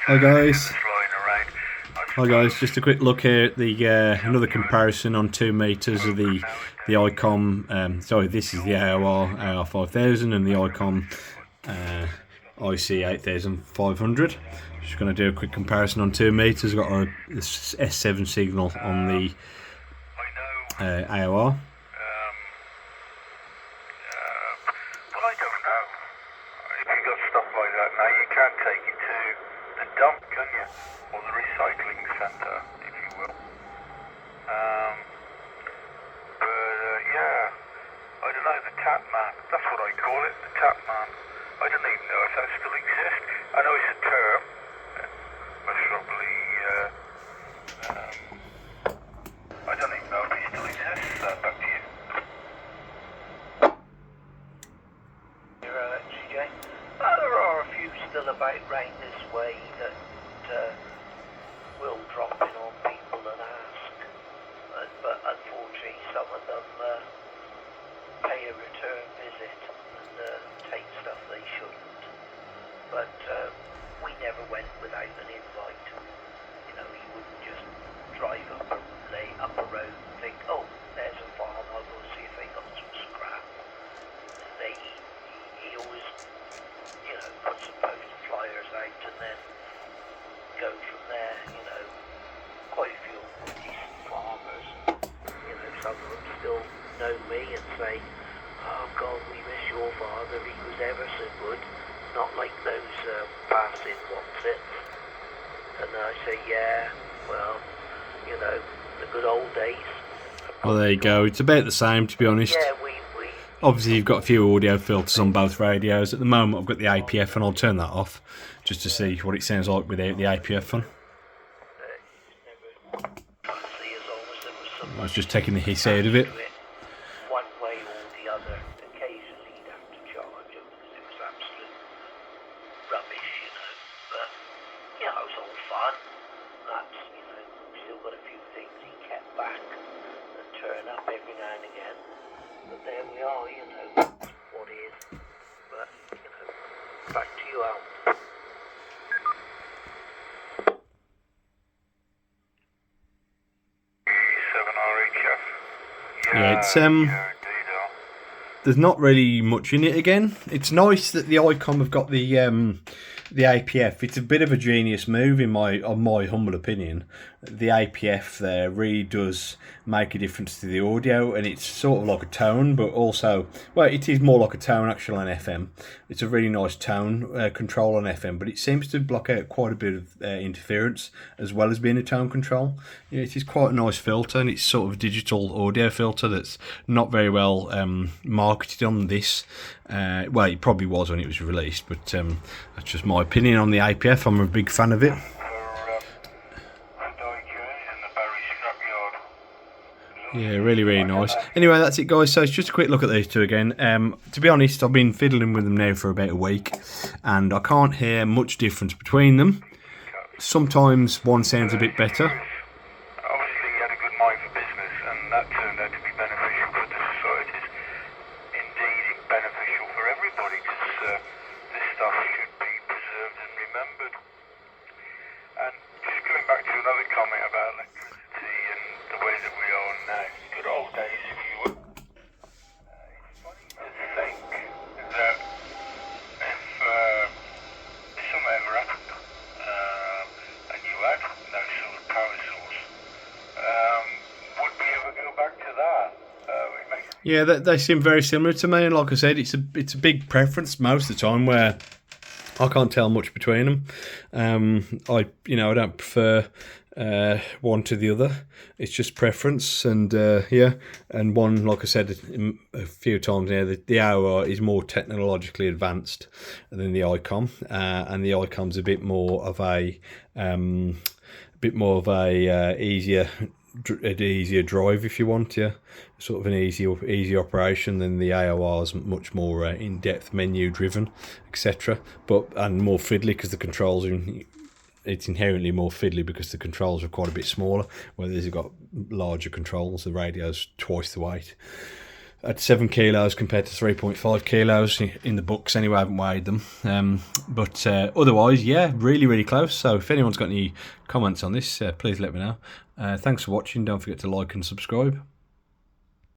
Hi guys. Hi guys. Just a quick look here at the another comparison on 2 meters of the Icom. Sorry, this is the AOR AR5000 and the Icom IC-R8500. Just going to do a quick comparison on 2 meters. Got a S7 signal on the AOR. Well, I don't know. If you've got stuff like that now, you can't take it to the dump, can you? Or the recycling centre, if you will. Yeah, I don't know, the tap man. That's what I call it, the tap man. I don't even know if that still exists. I know it's a term. Most probably, I don't even know if it still exists. Back to you. CJ? There are a few still about round this way that will drop in on people and ask, but unfortunately some of them pay a return visit and take stuff they shouldn't. But we never went without an invite. You know, he wouldn't just drive up a road and think, oh, there's a farm, I'll go see if they got some scrap. He always, you know, put some poster flyers out and then go from there. You know, quite a few decent farmers. You know, some of them still know me and say, oh God, we miss your father, he was ever so good. Not like those passing what's-its. And I say, yeah, well, you know, the good old days. Well, there you go. It's about the same, to be honest. Yeah, Obviously, you've got a few audio filters on both radios. At the moment, I've got the APF, and I'll turn that off just to see what it sounds like without the APF on. I was just taking the hiss out of it. One way or the other. Occasionally you'd have to charge him because it was absolute rubbish, you know. But, you know, it was all fun. That's, you know, we've still got a few things he kept back that turn up every now and again. But there we are, you know, what is. But, you know, back to you, Al. Yeah, it's there's not really much in it again. It's nice that the Icom have got the APF. It's a bit of a genius move in my humble opinion. The APF there really does make a difference to the audio, and it's sort of like a tone, but also, well, it is more like a tone actually on FM. It's a really nice tone control on FM, but it seems to block out quite a bit of interference as well as being a tone control. Yeah, it is quite a nice filter, and it's sort of a digital audio filter that's not very well marketed on this. Well, it probably was when it was released, but that's just my opinion on the APF. I'm a big fan of it. Yeah, really, really nice. Anyway, that's it, guys. So it's just a quick look at these two again. To be honest, I've been fiddling with them now for about a week, and I can't hear much difference between them. Sometimes one sounds a bit better. Obviously, he had a good mind for business, and that turned out to be beneficial for the societies. Indeed, beneficial for everybody, because this stuff should be preserved and remembered. And just going back to another comment about electricity and the way that we are now, good old days, if you will. It's funny to think that if something ever happened and you had no sort of power source, would we ever go back to that? Yeah, they seem very similar to me, and like I said, it's a big preference most of the time where I can't tell much between them. I don't prefer one to the other. It's just preference, and and one, like I said a few times now, the AOR is more technologically advanced than the Icom, and the Icom's a bit more of a easier drive, if you want, yeah, sort of an easy operation than the AOR's much more in-depth menu driven, etc. And more fiddly because the controls are it's inherently more fiddly because the controls are quite a bit smaller, whereas you've got larger controls. The radio's twice the weight. at 7 kilos compared to 3.5 kilos in the books anyway. I haven't weighed them, but otherwise, yeah, really close. So if anyone's got any comments on this, please let me know. Thanks for watching. Don't forget to like and subscribe.